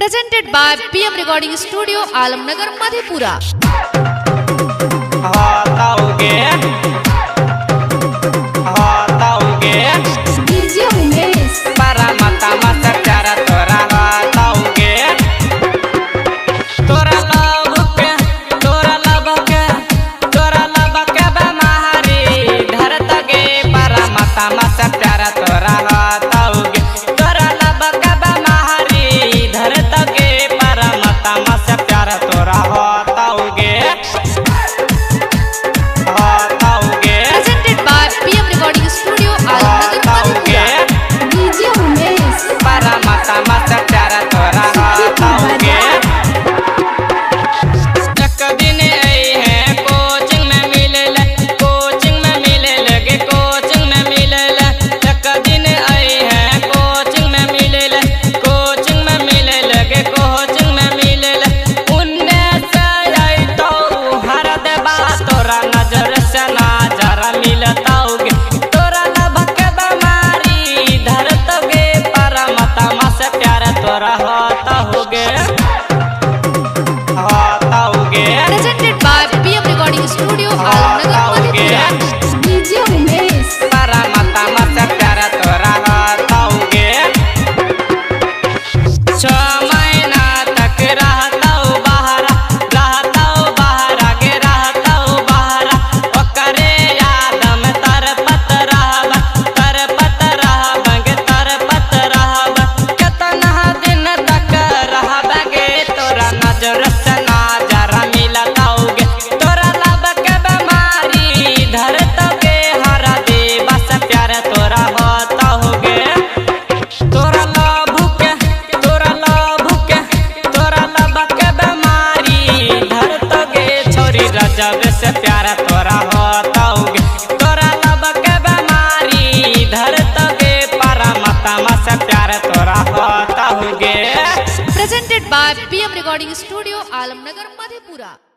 Presented by PM Recording Studio, Alamnagar, Madhepura. Presented by PM Recording Studio, Alamnagar, Madhepura. जब से प्यारा तोरा होताओगे तोरा लब के बीमारी धरतोगे परमात्मा से प्यारा तोरा होताओगे। Presented by PM Recording Studio, Alamnagar, Madhepura.